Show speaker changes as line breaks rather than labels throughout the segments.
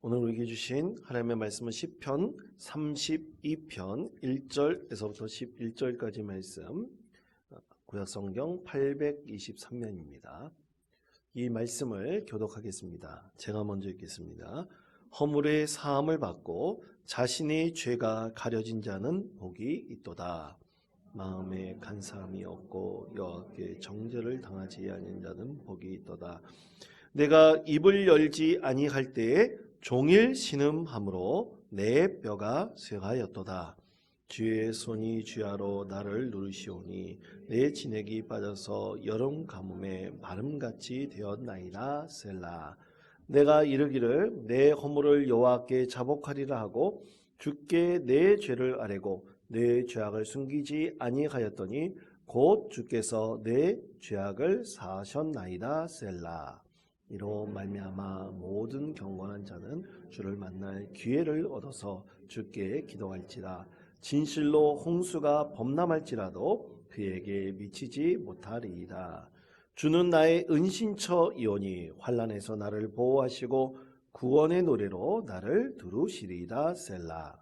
오늘 우리에게 주신 하나님의 말씀은 시편 32편 1절에서부터 11절까지 말씀, 구약성경 823면입니다. 이 말씀을 교독하겠습니다. 제가 먼저 읽겠습니다. 허물의 사함을 받고 자신의 죄가 가려진 자는 복이 있도다. 마음에 간사함이 없고 여호와께 정죄를 당하지 아니한 자는 복이 있도다. 내가 입을 열지 아니할 때에 종일 신음함으로 내 뼈가 쇠하였도다. 주의 손이 주야로 나를 누르시오니 내 진액이 빠져서 여름 가뭄에 마름같이 되었나이다. 셀라. 내가 이르기를 내 허물을 여호와께 자복하리라 하고 주께 내 죄를 아뢰고 내 죄악을 숨기지 아니하였더니 곧 주께서 내 죄악을 사하셨나이다. 셀라. 이로 말미암아 모든 경건한 자는 주를 만날 기회를 얻어서 주께 기도할지라. 진실로 홍수가 범람할지라도 그에게 미치지 못하리이다. 주는 나의 은신처이오니 환난에서 나를 보호하시고 구원의 노래로 나를 두루시리이다. 셀라.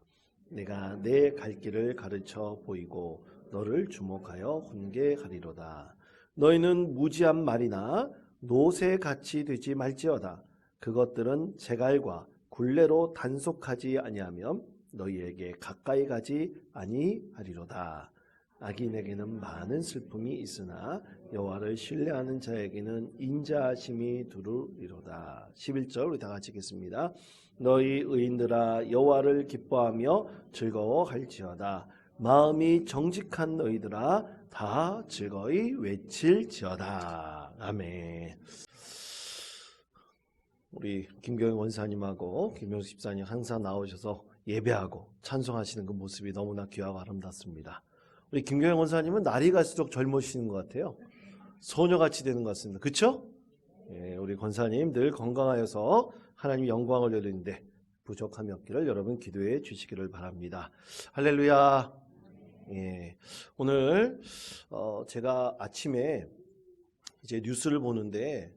내가 내 갈 길을 가르쳐 보이고 너를 주목하여 훈계하리로다. 너희는 무지한 말이나 노새같이 되지 말지어다. 그것들은 재갈과 굴레로 단속하지 아니하면 너희에게 가까이 가지 아니하리로다. 악인에게는 많은 슬픔이 있으나 여호와를 신뢰하는 자에게는 인자하심이 두루리로다. 11절 우리 다 같이 읽겠습니다. 너희 의인들아 여호와를 기뻐하며 즐거워할지어다. 마음이 정직한 너희들아 다 즐거이 외칠지어다. 아멘. 우리 김경영 원사님하고 김명수 집사님 항상 나오셔서 예배하고 찬송하시는 그 모습이 너무나 귀하고 아름답습니다. 우리 김경영 원사님은 날이 갈수록 젊으시는 것 같아요. 소녀같이 되는 것 같습니다. 그렇죠? 예, 우리 권사님 늘 건강하여서 하나님 영광을 누리는데 부족함이 없기를 여러분 기도해 주시기를 바랍니다. 할렐루야. 예, 오늘 제가 아침에 이제 뉴스를 보는데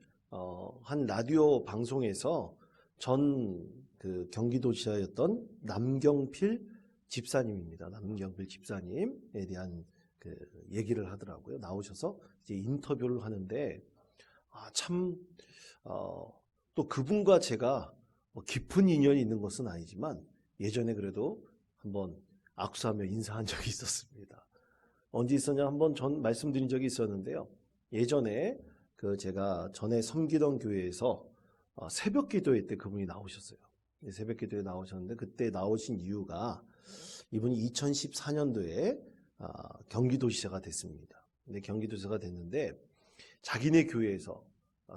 한 라디오 방송에서 전 그 경기도지사였던 남경필 집사님입니다. 남경필 집사님에 대한 그 얘기를 하더라고요. 나오셔서 이제 인터뷰를 하는데 참 또 그분과 제가 뭐 깊은 인연이 있는 것은 아니지만 예전에 그래도 한번 악수하며 인사한 적이 있었습니다. 언제 있었냐 한번 전 말씀드린 적이 있었는데요. 예전에 그 제가 전에 섬기던 교회에서 새벽 기도회 때 그분이 나오셨어요. 새벽 기도에 나오셨는데 그때 나오신 이유가 이분이 2014년도에 경기도지사가 됐습니다. 근데 경기도지사가 됐는데 자기네 교회에서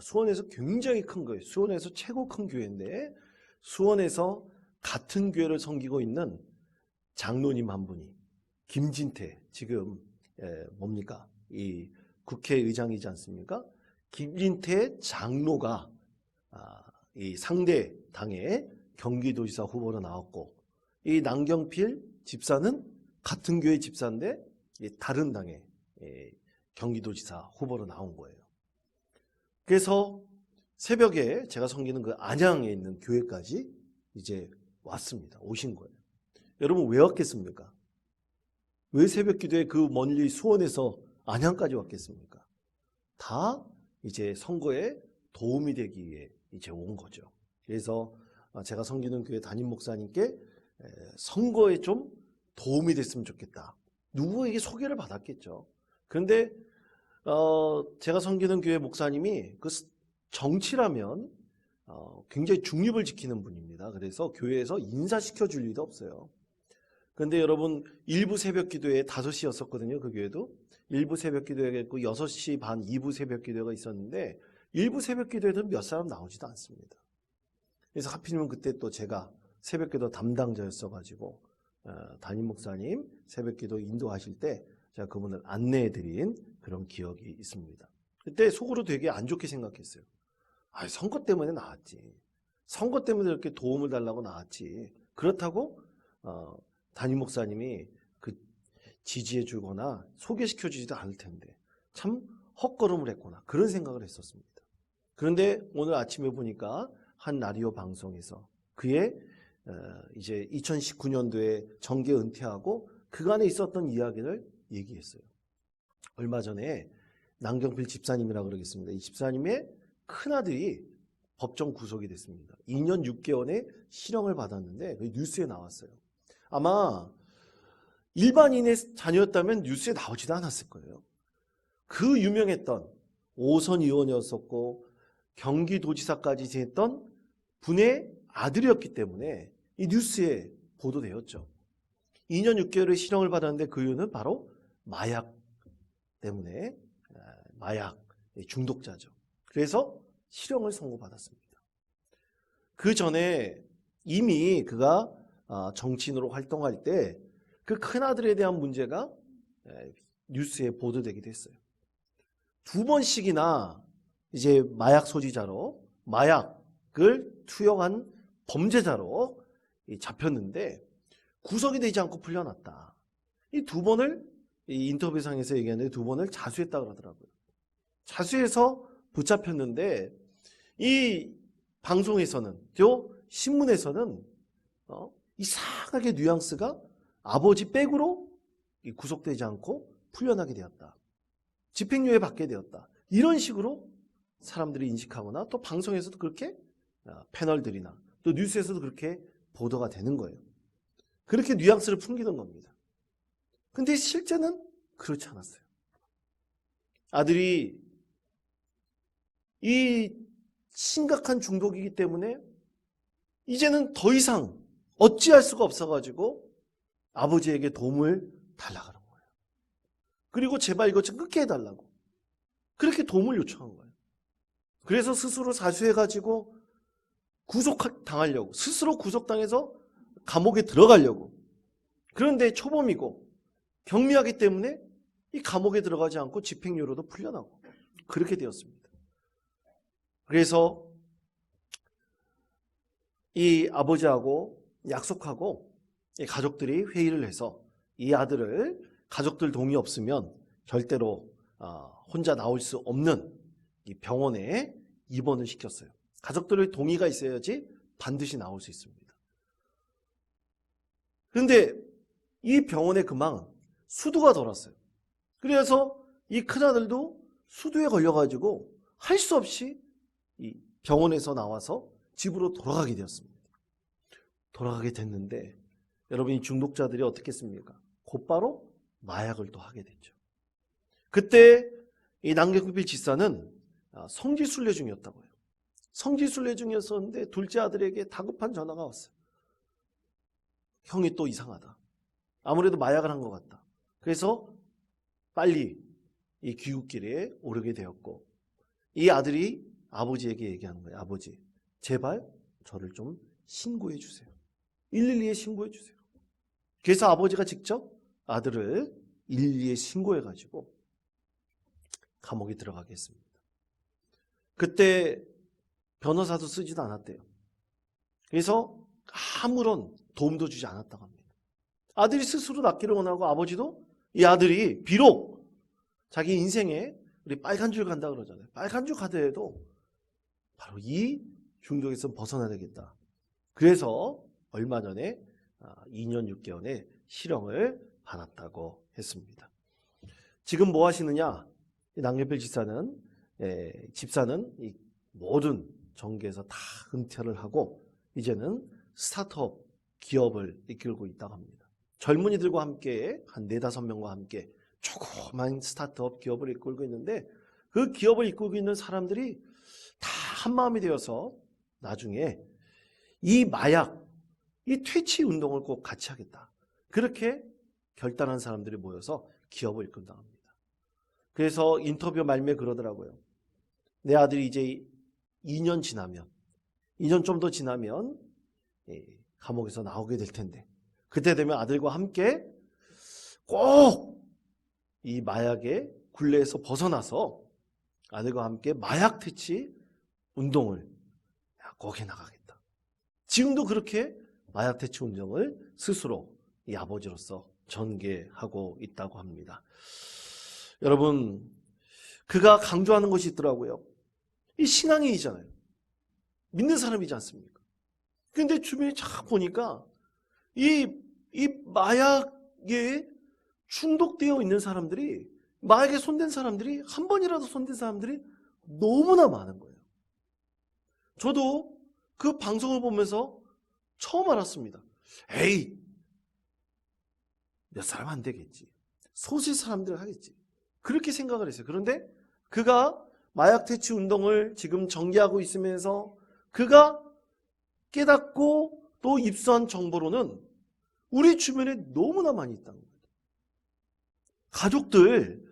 수원에서 굉장히 큰 거예요. 수원에서 최고 큰 교회인데 수원에서 같은 교회를 섬기고 있는 장로님 한 분이 김진태 지금 뭡니까? 이 국회의장이지 않습니까? 김진태 장로가 이 상대 당의 경기도지사 후보로 나왔고 이 남경필 집사는 같은 교회 집사인데 다른 당의 경기도지사 후보로 나온 거예요. 그래서 새벽에 제가 섬기는 그 안양에 있는 교회까지 이제 왔습니다. 오신 거예요. 여러분 왜 왔겠습니까? 왜 새벽 기도에 그 멀리 수원에서 안양까지 왔겠습니까? 다 이제 선거에 도움이 되기 위해 이제 온 거죠. 그래서 제가 섬기는 교회 담임 목사님께 선거에 좀 도움이 됐으면 좋겠다. 누구에게 소개를 받았겠죠. 그런데 제가 섬기는 교회 목사님이 그 정치라면 굉장히 중립을 지키는 분입니다. 그래서 교회에서 인사시켜 줄 일도 없어요. 그런데 여러분 일부 새벽 기도에 5시였었거든요. 그 교회도. 일부 새벽 기도회가 있고 6시 반 2부 새벽 기도회가 있었는데 일부 새벽 기도회는 몇 사람 나오지도 않습니다. 그래서 하필이면 그때 또 제가 새벽 기도 담당자였어가지고 담임 목사님 새벽 기도 인도하실 때 제가 그분을 안내해드린 그런 기억이 있습니다. 그때 속으로 되게 안 좋게 생각했어요. 선거 때문에 나왔지. 선거 때문에 이렇게 도움을 달라고 나왔지. 그렇다고 담임 목사님이 그 지지해 주거나 소개시켜 주지도 않을 텐데 참 헛걸음을 했구나. 그런 생각을 했었습니다. 그런데 오늘 아침에 보니까 한 라디오 방송에서 그의 이제 2019년도에 정계 은퇴하고 그간에 있었던 이야기를 얘기했어요. 얼마 전에 남경필 집사님이라고 그러겠습니다. 이 집사님의 큰아들이 법정 구속이 됐습니다. 2년 6개월의 실형을 받았는데 그 뉴스에 나왔어요. 아마 일반인의 자녀였다면 뉴스에 나오지도 않았을 거예요. 그 유명했던 5선 의원이었었고 경기도지사까지 지냈던 분의 아들이었기 때문에 이 뉴스에 보도되었죠. 2년 6개월의 실형을 받았는데 그 이유는 바로 마약 때문에, 마약 중독자죠. 그래서 실형을 선고받았습니다. 그 전에 이미 그가 정치인으로 활동할 때 그 큰아들에 대한 문제가 뉴스에 보도되기도 했어요. 2번씩이나 이제 마약 소지자로 마약을 투영한 범죄자로 잡혔는데 구속이 되지 않고 풀려났다. 이 2번을 이 인터뷰상에서 얘기하는데 2번을 자수했다고 그러더라고요. 자수해서 붙잡혔는데 이 방송에서는 또 신문에서는 이상하게 뉘앙스가 아버지 백으로 구속되지 않고 풀려나게 되었다. 집행유예 받게 되었다. 이런 식으로 사람들이 인식하거나 또 방송에서도 그렇게 패널들이나 또 뉴스에서도 그렇게 보도가 되는 거예요. 그렇게 뉘앙스를 풍기는 겁니다. 근데 실제는 그렇지 않았어요. 아들이 이 심각한 중독이기 때문에 이제는 더 이상 어찌할 수가 없어가지고 아버지에게 도움을 달라고 하는 거예요. 그리고 제발 이것 좀 끊게 해달라고. 그렇게 도움을 요청한 거예요. 그래서 스스로 자수해가지고 구속당하려고, 스스로 구속당해서 감옥에 들어가려고. 그런데 초범이고 경미하기 때문에 이 감옥에 들어가지 않고 집행유예로도 풀려나고 그렇게 되었습니다. 그래서 이 아버지하고 약속하고 이 가족들이 회의를 해서 이 아들을 가족들 동의 없으면 절대로 혼자 나올 수 없는 이 병원에 입원을 시켰어요. 가족들의 동의가 있어야지 반드시 나올 수 있습니다. 그런데 이 병원에 그만 수두가 돌았어요. 그래서 이 큰아들도 수두에 걸려가지고 할 수 없이 이 병원에서 나와서 집으로 돌아가게 되었습니다. 돌아가게 됐는데 여러분 이 중독자들이 어떻겠습니까? 곧바로 마약을 또 하게 됐죠. 그때 이 남경필 지사는 성지순례 중이었다고요. 성지순례 중이었었는데 둘째 아들에게 다급한 전화가 왔어요. 형이 또 이상하다. 아무래도 마약을 한 것 같다. 그래서 빨리 이 귀국길에 오르게 되었고 이 아들이 아버지에게 얘기하는 거예요. 아버지, 제발 저를 좀 신고해 주세요. 112에 신고해 주세요. 그래서 아버지가 직접 아들을 112에 신고해가지고 감옥에 들어가게 했습니다. 그때 변호사도 쓰지도 않았대요. 그래서 아무런 도움도 주지 않았다고 합니다. 아들이 스스로 낫기를 원하고 아버지도 이 아들이 비록 자기 인생에 우리 빨간 줄 간다 그러잖아요. 빨간 줄 가더라도 바로 이 중독에서 벗어나야 되겠다. 그래서 얼마 전에 2년 6개월의 실형을 받았다고 했습니다. 지금 뭐 하시느냐? 남경필 집사는 이 모든 정계에서 다 은퇴를 하고 이제는 스타트업 기업을 이끌고 있다고 합니다. 젊은이들과 함께 한 4-5명과 함께 조그만 스타트업 기업을 이끌고 있는데 그 기업을 이끌고 있는 사람들이 다 한마음이 되어서 나중에 이 마약, 이 퇴치 운동을 꼭 같이 하겠다. 그렇게 결단한 사람들이 모여서 기업을 이끈다고 합니다. 그래서 인터뷰 말미에 그러더라고요. 내 아들이 이제 2년 지나면 2년 좀 더 지나면 감옥에서 나오게 될 텐데 그때 되면 아들과 함께 꼭 이 마약의 굴레에서 벗어나서 아들과 함께 마약 퇴치 운동을 꼭 해나가겠다. 지금도 그렇게 마약 퇴치 운동을 스스로 이 아버지로서 전개하고 있다고 합니다. 여러분, 그가 강조하는 것이 있더라고요. 이 신앙인이잖아요. 믿는 사람이지 않습니까? 근데 주변에 쫙 보니까 이 마약에 중독되어 있는 사람들이, 마약에 손댄 사람들이, 한 번이라도 손댄 사람들이 너무나 많은 거예요. 저도 그 방송을 보면서 처음 알았습니다. 에이, 몇 사람 안 되겠지. 소수 사람들 하겠지. 그렇게 생각을 했어요. 그런데 그가 마약 퇴치 운동을 지금 전개하고 있으면서 그가 깨닫고 또 입수한 정보로는 우리 주변에 너무나 많이 있다는 거예요. 가족들,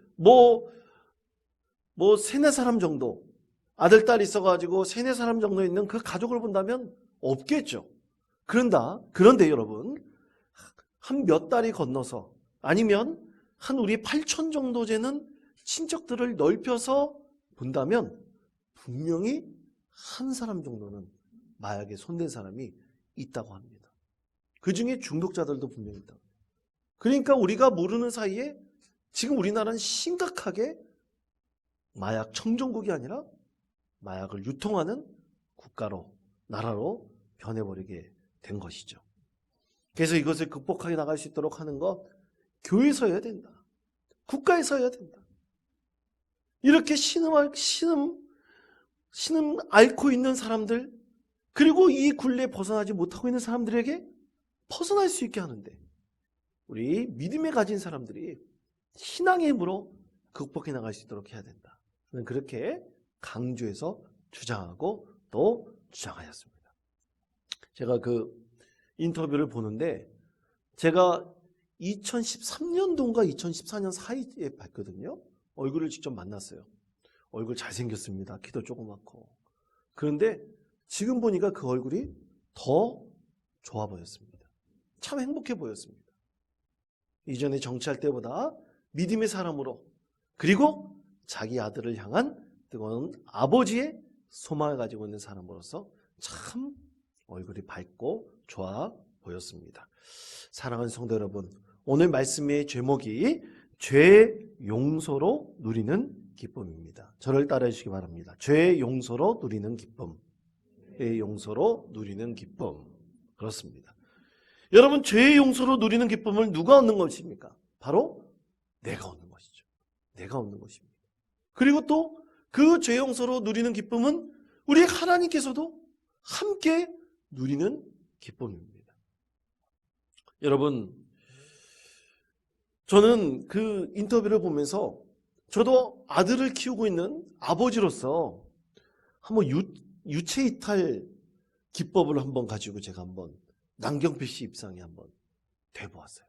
세네 사람 정도, 아들, 딸 있어가지고 세네 사람 정도 있는 그 가족을 본다면 없겠죠. 그런데 여러분, 한 몇 달이 건너서 아니면 한 우리 8천 정도 되는 친척들을 넓혀서 본다면 분명히 한 사람 정도는 마약에 손댄 사람이 있다고 합니다. 그 중에 중독자들도 분명히 있다. 그러니까 우리가 모르는 사이에 지금 우리나라는 심각하게 마약 청정국이 아니라 마약을 유통하는 국가로, 나라로 변해버리게 된 것이죠. 그래서 이것을 극복하게 나갈 수 있도록 하는 것, 교회에서 해야 된다. 국가에서 해야 된다. 이렇게 신음 앓고 있는 사람들, 그리고 이 굴레에 벗어나지 못하고 있는 사람들에게 벗어날 수 있게 하는데, 우리 믿음에 가진 사람들이 신앙의 힘으로 극복해 나갈 수 있도록 해야 된다. 저는 그렇게 강조해서 주장하고 또 주장하였습니다. 제가 그 인터뷰를 보는데, 제가 2013년도인가 2014년 사이에 봤거든요. 얼굴을 직접 만났어요. 얼굴 잘생겼습니다. 키도 조그맣고. 그런데 지금 보니까 그 얼굴이 더 좋아 보였습니다. 참 행복해 보였습니다. 이전에 정치할 때보다 믿음의 사람으로, 그리고 자기 아들을 향한 뜨거운 아버지의 소망을 가지고 있는 사람으로서 참 얼굴이 밝고 좋아 보였습니다. 사랑하는 성도 여러분, 오늘 말씀의 제목이 죄 용서로 누리는 기쁨입니다. 저를 따라해 주시기 바랍니다. 죄 용서로 누리는 기쁨. 죄 용서로 누리는 기쁨. 그렇습니다. 여러분, 죄 용서로 누리는 기쁨을 누가 얻는 것입니까? 바로 내가 얻는 것이죠. 내가 얻는 것입니다. 그리고 또 그 죄 용서로 누리는 기쁨은 우리 하나님께서도 함께 누리는 기쁨입니다. 여러분, 저는 그 인터뷰를 보면서 저도 아들을 키우고 있는 아버지로서 한번 유체 이탈 기법을 한번 가지고 제가 한번 남경필 씨 입장에 한번 돼보았어요.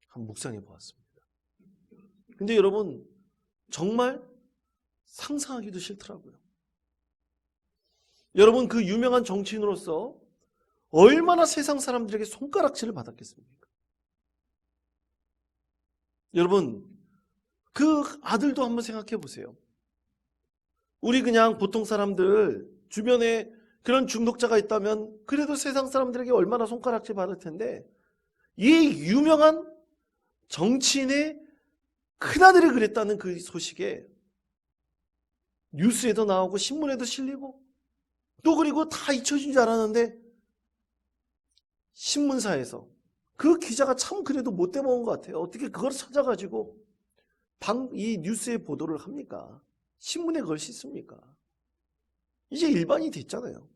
한번 묵상해 보았습니다. 근데 여러분, 정말 상상하기도 싫더라고요. 여러분, 그 유명한 정치인으로서 얼마나 세상 사람들에게 손가락질을 받았겠습니까? 여러분, 그 아들도 한번 생각해 보세요. 우리 그냥 보통 사람들 주변에 그런 중독자가 있다면 그래도 세상 사람들에게 얼마나 손가락질 받을 텐데, 이 유명한 정치인의 큰아들이 그랬다는 그 소식에 뉴스에도 나오고 신문에도 실리고, 또 그리고 다 잊혀진 줄 알았는데 신문사에서 그 기자가 참 그래도 못돼 먹은 것 같아요. 어떻게 그걸 찾아가지고 이 뉴스에 보도를 합니까? 신문에 그걸 싣습니까? 이제 일반이 됐잖아요.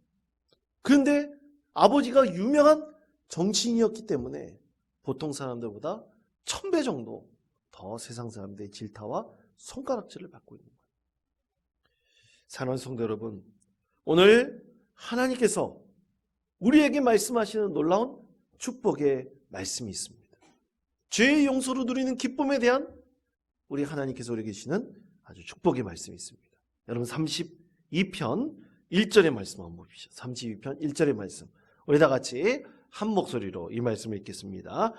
그런데 아버지가 유명한 정치인이었기 때문에 보통 사람들보다 1000배 정도 더 세상 사람들의 질타와 손가락질을 받고 있는 거예요. 사랑하는 성도 여러분, 오늘 하나님께서 우리에게 말씀하시는 놀라운 축복의 말씀이 있습니다. 죄의 용서로 누리는 기쁨에 대한 우리 하나님께서 우리에게 주시는 아주 축복의 말씀이 있습니다. 여러분, 32편 1절의 말씀 한번 보십시오. 32편 1절의 말씀, 우리 다 같이 한 목소리로 이 말씀을 읽겠습니다.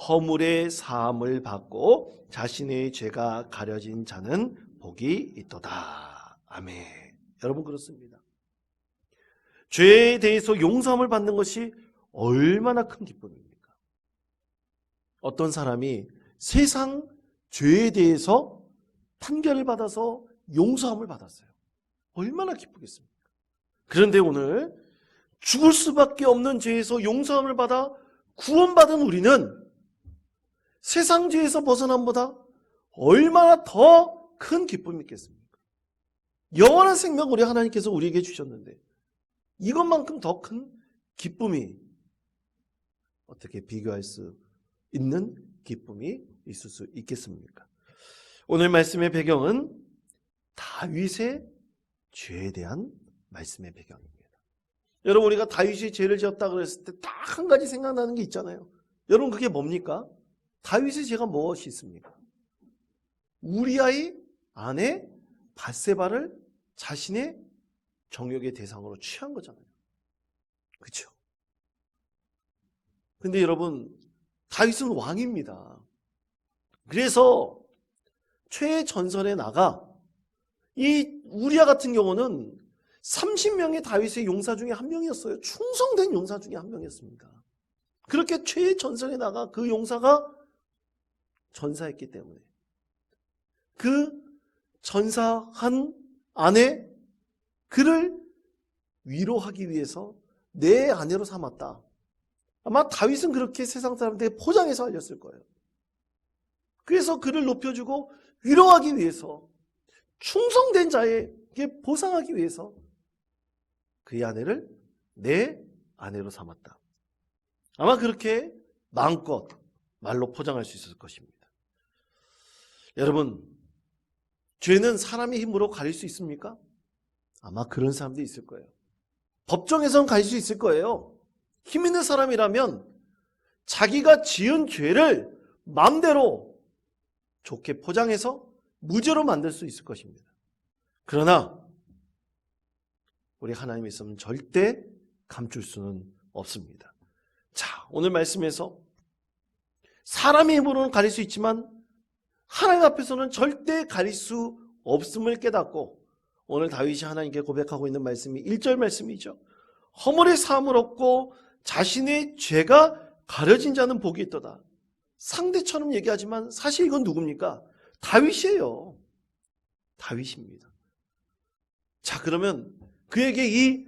허물의 사함을 받고 자신의 죄가 가려진 자는 복이 있도다. 아멘. 여러분, 그렇습니다. 죄에 대해서 용서함을 받는 것이 얼마나 큰 기쁨입니까? 어떤 사람이 세상 죄에 대해서 판결을 받아서 용서함을 받았어요. 얼마나 기쁘겠습니까? 그런데 오늘 죽을 수밖에 없는 죄에서 용서함을 받아 구원받은 우리는 세상 죄에서 벗어남보다 얼마나 더 큰 기쁨이 있겠습니까? 영원한 생명 우리 하나님께서 우리에게 주셨는데 이것만큼 더 큰 기쁨이 어떻게 비교할 수 있는 기쁨이 있을 수 있겠습니까? 오늘 말씀의 배경은 다윗의 죄에 대한 말씀의 배경입니다. 여러분, 우리가 다윗이 죄를 지었다 그랬을 때 딱 한 가지 생각나는 게 있잖아요. 여러분, 그게 뭡니까? 다윗의 죄가 무엇이 있습니까? 우리아의 아내 밧세바를 자신의 정욕의 대상으로 취한 거잖아요. 그렇죠? 근데 여러분, 다윗은 왕입니다. 그래서 최전선에 나가 이 우리아 같은 경우는 30명의 다윗의 용사 중에 한 명이었어요. 충성된 용사 중에 한 명이었습니다. 그렇게 최전선에 나가 그 용사가 전사했기 때문에 그 전사한 아내 그를 위로하기 위해서 내 아내로 삼았다. 아마 다윗은 그렇게 세상 사람들에게 포장해서 알렸을 거예요. 그래서 그를 높여주고 위로하기 위해서 충성된 자에게 보상하기 위해서 그의 아내를 내 아내로 삼았다. 아마 그렇게 마음껏 말로 포장할 수 있을 것입니다. 여러분, 죄는 사람의 힘으로 가릴 수 있습니까? 아마 그런 사람도 있을 거예요. 법정에서는 가릴 수 있을 거예요. 힘 있는 사람이라면 자기가 지은 죄를 마음대로 좋게 포장해서 무죄로 만들 수 있을 것입니다. 그러나 우리 하나님의 있으면 절대 감출 수는 없습니다. 자, 오늘 말씀에서 사람의 힘으로는 가릴 수 있지만 하나님 앞에서는 절대 가릴 수 없음을 깨닫고 오늘 다윗이 하나님께 고백하고 있는 말씀이 1절 말씀이죠. 허물의 사함을 얻고 자신의 죄가 가려진 자는 복이 있도다. 상대처럼 얘기하지만 사실 이건 누굽니까? 다윗이에요. 다윗입니다. 자, 그러면 그에게 이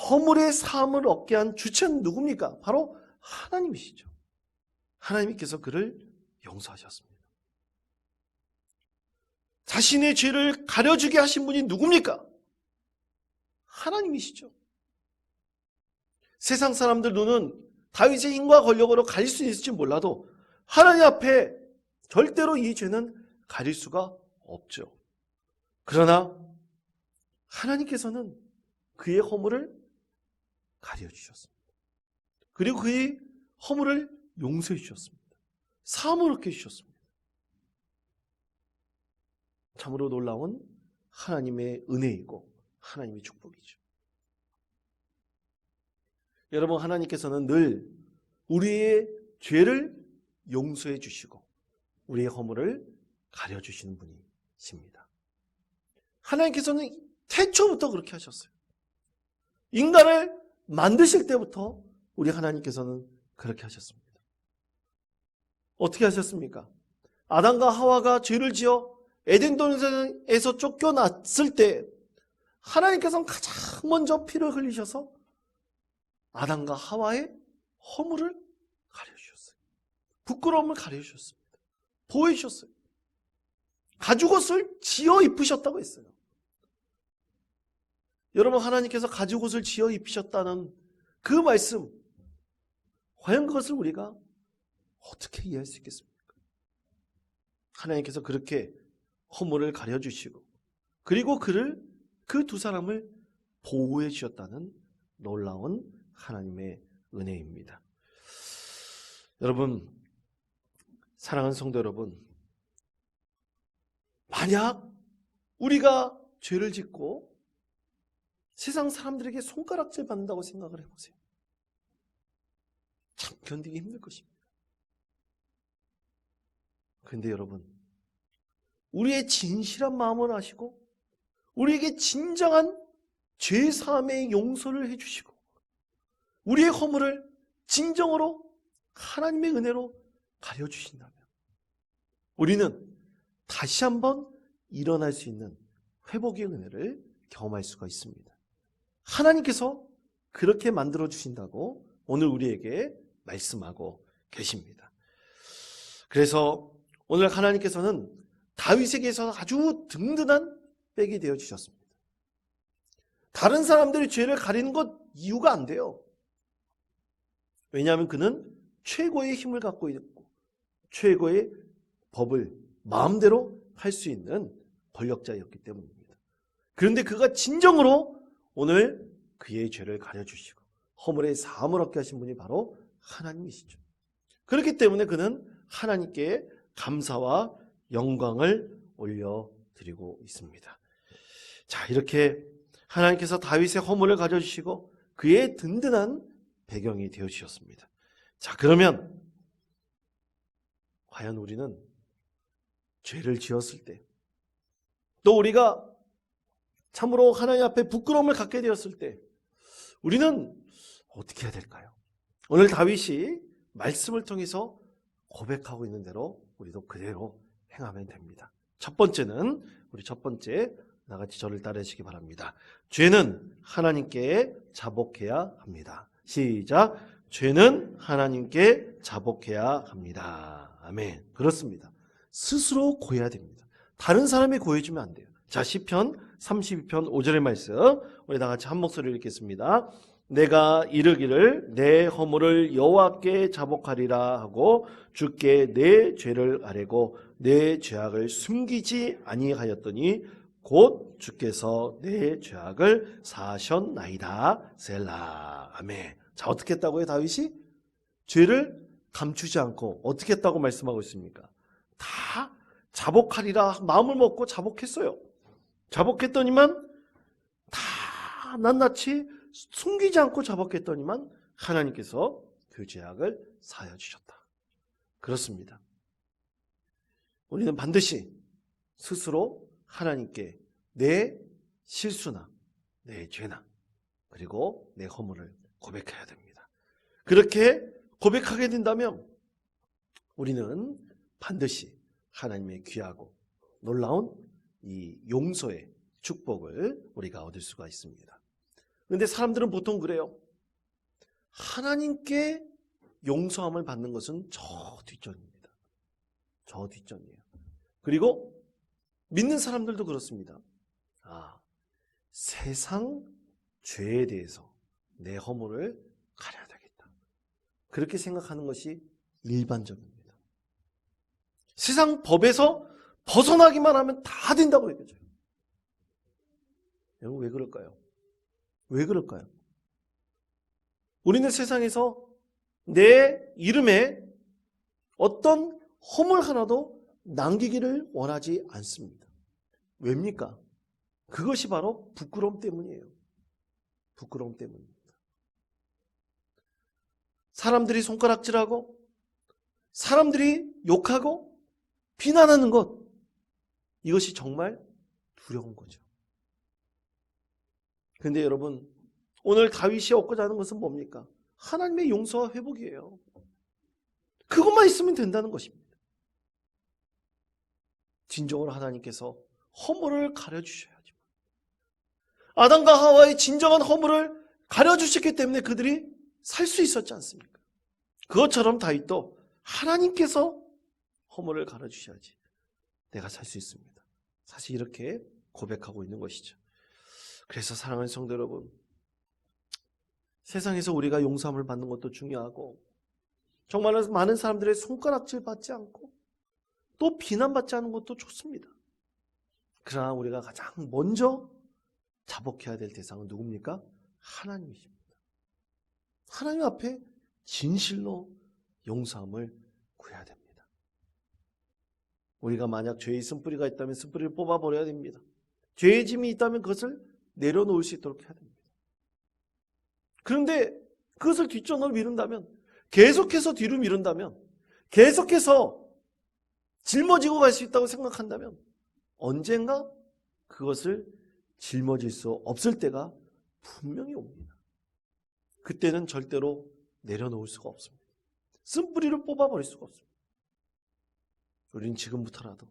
허물의 사함을 얻게 한 주체는 누굽니까? 바로 하나님이시죠. 하나님께서 그를 용서하셨습니다. 자신의 죄를 가려주게 하신 분이 누굽니까? 하나님이시죠. 세상 사람들 눈은 다윗의 힘과 권력으로 가릴 수 있을지 몰라도 하나님 앞에 절대로 이 죄는 가릴 수가 없죠. 그러나 하나님께서는 그의 허물을 가려주셨습니다. 그리고 그의 허물을 용서해 주셨습니다. 사함을 얻게 해주셨습니다. 참으로 놀라운 하나님의 은혜이고 하나님의 축복이죠. 여러분, 하나님께서는 늘 우리의 죄를 용서해 주시고 우리의 허물을 가려주시는 분이십니다. 하나님께서는 태초부터 그렇게 하셨어요. 인간을 만드실 때부터 우리 하나님께서는 그렇게 하셨습니다. 어떻게 하셨습니까? 아담과 하와가 죄를 지어 에덴 동산에서 쫓겨났을 때 하나님께서는 가장 먼저 피를 흘리셔서 아담과 하와의 허물을 가려주셨어요. 부끄러움을 가려주셨습니다. 보호해주셨어요. 가죽옷을 지어 입으셨다고 했어요. 여러분, 하나님께서 가죽옷을 지어 입히셨다는 그 말씀, 과연 그것을 우리가 어떻게 이해할 수 있겠습니까? 하나님께서 그렇게 허물을 가려주시고 그리고 그 두 사람을 보호해 주셨다는 놀라운 하나님의 은혜입니다. 여러분, 사랑하는 성도 여러분, 만약 우리가 죄를 짓고 세상 사람들에게 손가락질 받는다고 생각을 해보세요. 참 견디기 힘들 것입니다. 그런데 여러분, 우리의 진실한 마음을 아시고 우리에게 진정한 죄사함의 용서를 해주시고 우리의 허물을 진정으로 하나님의 은혜로 가려주신다면 우리는 다시 한번 일어날 수 있는 회복의 은혜를 경험할 수가 있습니다. 하나님께서 그렇게 만들어 주신다고 오늘 우리에게 말씀하고 계십니다. 그래서 오늘 하나님께서는 다윗에게서 아주 든든한 백이 되어 주셨습니다. 다른 사람들이 죄를 가리는 것 이유가 안 돼요. 왜냐하면 그는 최고의 힘을 갖고 있고 최고의 법을 마음대로 할 수 있는 권력자였기 때문입니다. 그런데 그가 진정으로 오늘 그의 죄를 가려주시고 허물의 사함을 얻게 하신 분이 바로 하나님이시죠. 그렇기 때문에 그는 하나님께 감사와 영광을 올려드리고 있습니다. 자, 이렇게 하나님께서 다윗의 허물을 가져주시고 그의 든든한 배경이 되어주셨습니다. 자, 그러면 과연 우리는 죄를 지었을 때, 또 우리가 참으로 하나님 앞에 부끄러움을 갖게 되었을 때 우리는 어떻게 해야 될까요? 오늘 다윗이 말씀을 통해서 고백하고 있는 대로 우리도 그대로 행하면 됩니다. 첫 번째는 우리 첫 번째 나같이 저를 따르시기 바랍니다. 죄는 하나님께 자복해야 합니다. 시작. 죄는 하나님께 자복해야 합니다. 아멘. 그렇습니다. 스스로 고해야 됩니다. 다른 사람이 고해주면 안 돼요. 자, 시편 32편 5절의 말씀 우리 다 같이 한 목소리로 읽겠습니다. 내가 이르기를 내 허물을 여호와께 자복하리라 하고 주께 내 죄를 아뢰고 내 죄악을 숨기지 아니하였더니 곧 주께서 내 죄악을 사하셨나이다. 셀라. 아멘. 자, 어떻게 했다고요, 다윗이? 죄를 감추지 않고 어떻게 했다고 말씀하고 있습니까? 다 자복하리라 마음을 먹고 자복했어요. 자복했더니만 다 낱낱이 숨기지 않고 자복했더니만 하나님께서 그 죄악을 사하여 주셨다. 그렇습니다. 우리는 반드시 스스로 하나님께 내 실수나 내 죄나 그리고 내 허물을 고백해야 됩니다. 그렇게 고백하게 된다면 우리는 반드시 하나님의 귀하고 놀라운 이 용서의 축복을 우리가 얻을 수가 있습니다. 그런데 사람들은 보통 그래요. 하나님께 용서함을 받는 것은 저 뒷전입니다. 저 뒷전이에요. 그리고 믿는 사람들도 그렇습니다. 세상 죄에 대해서 내 허물을 가려야 되겠다. 그렇게 생각하는 것이 일반적입니다. 세상 법에서 벗어나기만 하면 다 된다고 얘기해요. 여러분 왜 그럴까요? 왜 그럴까요? 우리는 세상에서 내 이름에 어떤 허물 하나도 남기기를 원하지 않습니다. 왜입니까? 그것이 바로 부끄러움 때문이에요. 부끄러움 때문입니다. 사람들이 손가락질하고 사람들이 욕하고 비난하는 것, 이것이 정말 두려운 거죠. 그런데 여러분, 오늘 다윗이 얻고자 하는 것은 뭡니까? 하나님의 용서와 회복이에요. 그것만 있으면 된다는 것입니다. 진정으로 하나님께서 허물을 가려주셔야죠. 아담과 하와의 진정한 허물을 가려주셨기 때문에 그들이 살 수 있었지 않습니까? 그것처럼 다윗도 하나님께서 허물을 가려주셔야지 내가 살 수 있습니다. 사실 이렇게 고백하고 있는 것이죠. 그래서 사랑하는 성도 여러분, 세상에서 우리가 용서함을 받는 것도 중요하고 정말 많은 사람들의 손가락질 받지 않고 또 비난받지 않은 것도 좋습니다. 그러나 우리가 가장 먼저 자복해야 될 대상은 누굽니까? 하나님이십니다. 하나님 앞에 진실로 용서함을 구해야 됩니다. 우리가 만약 죄의 쓴뿌리가 있다면 쓴뿌리를 뽑아버려야 됩니다. 죄의 짐이 있다면 그것을 내려놓을 수 있도록 해야 됩니다. 그런데 그것을 뒷전으로 미룬다면, 계속해서 뒤로 미룬다면, 계속해서 짊어지고 갈 수 있다고 생각한다면 언젠가 그것을 짊어질 수 없을 때가 분명히 옵니다. 그때는 절대로 내려놓을 수가 없습니다. 쓴뿌리를 뽑아버릴 수가 없습니다. 우리는 지금부터라도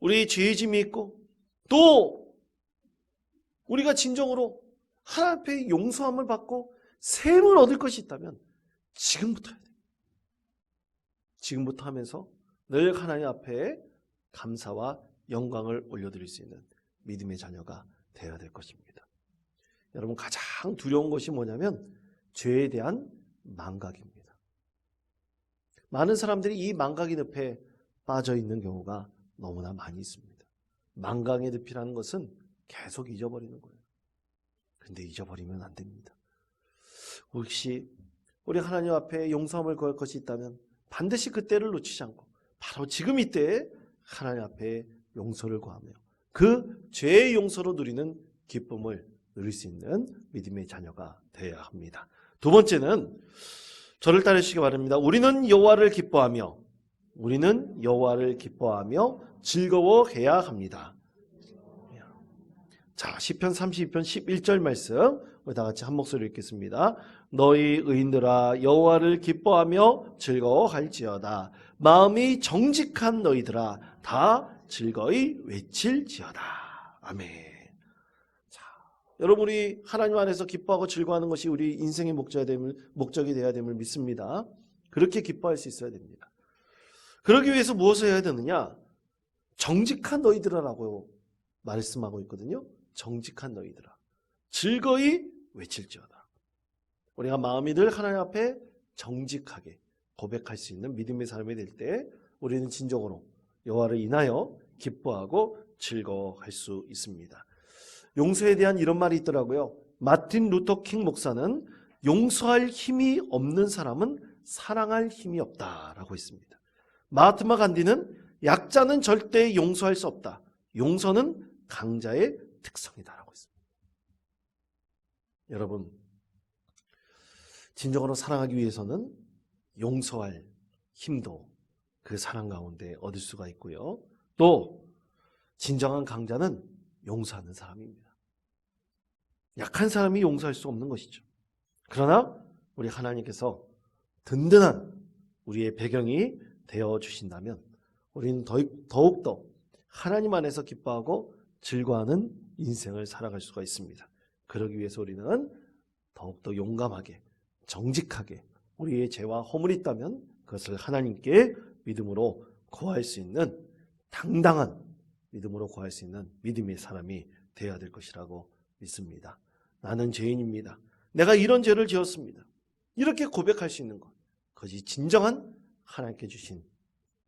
우리의 죄의 짐이 있고 또 우리가 진정으로 하나님 앞에 용서함을 받고 샘을 얻을 것이 있다면 지금부터 해야 됩니다. 지금부터 하면서 늘 하나님 앞에 감사와 영광을 올려드릴 수 있는 믿음의 자녀가 되어야 될 것입니다. 여러분, 가장 두려운 것이 뭐냐면 죄에 대한 망각입니다. 많은 사람들이 이 망각의 늪에 빠져 있는 경우가 너무나 많이 있습니다. 망각의 늪이라는 것은 계속 잊어버리는 거예요. 그런데 잊어버리면 안 됩니다. 혹시 우리 하나님 앞에 용서함을 구할 것이 있다면 반드시 그때를 놓치지 않고 바로 지금 이때에 하나님 앞에 용서를 구하며 그 죄의 용서로 누리는 기쁨을 누릴 수 있는 믿음의 자녀가 되어야 합니다. 두 번째는 저를 따르시기 바랍니다. 우리는 여호와를 기뻐하며 즐거워해야 합니다. 자, 시편 32편 11절 말씀 우리 다 같이 한 목소리로 읽겠습니다. 너희 의인들아 여호와를 기뻐하며 즐거워할지어다. 마음이 정직한 너희들아 다 즐거이 외칠지어다. 아멘. 자, 여러분이 하나님 안에서 기뻐하고 즐거워하는 것이 우리 인생의 목적이 되어야 됨을 믿습니다. 그렇게 기뻐할 수 있어야 됩니다. 그러기 위해서 무엇을 해야 되느냐? 정직한 너희들아라고 말씀하고 있거든요. 정직한 너희들아 즐거이 외칠지어다. 우리가 마음이 늘 하나님 앞에 정직하게 고백할 수 있는 믿음의 사람이 될 때 우리는 진정으로 여호와를 인하여 기뻐하고 즐거워할 수 있습니다. 용서에 대한 이런 말이 있더라고요. 마틴 루터 킹 목사는 용서할 힘이 없는 사람은 사랑할 힘이 없다라고 했습니다. 마하트마 간디는 약자는 절대 용서할 수 없다. 용서는 강자의 특성이다라고 했습니다. 여러분, 진정으로 사랑하기 위해서는 용서할 힘도 그 사랑 가운데 얻을 수가 있고요. 또 진정한 강자는 용서하는 사람입니다. 약한 사람이 용서할 수 없는 것이죠. 그러나 우리 하나님께서 든든한 우리의 배경이 되어주신다면 우리는 더욱더 하나님 안에서 기뻐하고 즐거워하는 인생을 살아갈 수가 있습니다. 그러기 위해서 우리는 더욱더 용감하게 정직하게 우리의 죄와 허물이 있다면 그것을 하나님께 믿음으로 구할 수 있는 당당한 믿음으로 구할 수 있는 믿음의 사람이 되어야 될 것이라고 믿습니다. 나는 죄인입니다. 내가 이런 죄를 지었습니다. 이렇게 고백할 수 있는 것, 그것이 진정한 하나님께 주신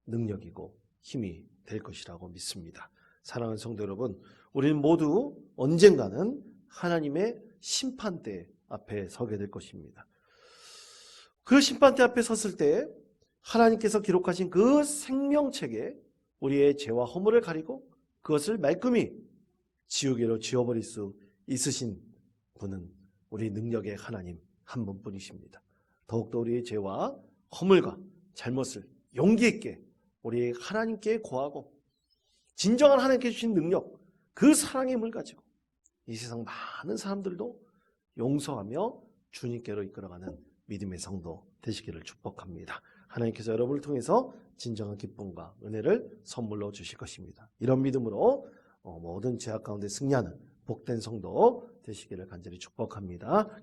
능력이고 힘이 될 것이라고 믿습니다. 사랑하는 성도 여러분, 우리는 모두 언젠가는 하나님의 심판대 앞에 서게 될 것입니다. 그 심판대 앞에 섰을 때 하나님께서 기록하신 그 생명책에 우리의 죄와 허물을 가리고 그것을 말끔히 지우개로 지워버릴 수 있으신 분은 우리 능력의 하나님 한 분뿐이십니다. 더욱더 우리의 죄와 허물과 잘못을 용기 있게 우리 하나님께 고하고 진정한 하나님께 주신 능력, 그 사랑의 힘을 가지고 이 세상 많은 사람들도 용서하며 주님께로 이끌어가는 믿음의 성도 되시기를 축복합니다. 하나님께서 여러분을 통해서 진정한 기쁨과 은혜를 선물로 주실 것입니다. 이런 믿음으로 모든 죄악 가운데 승리하는 복된 성도 되시기를 간절히 축복합니다.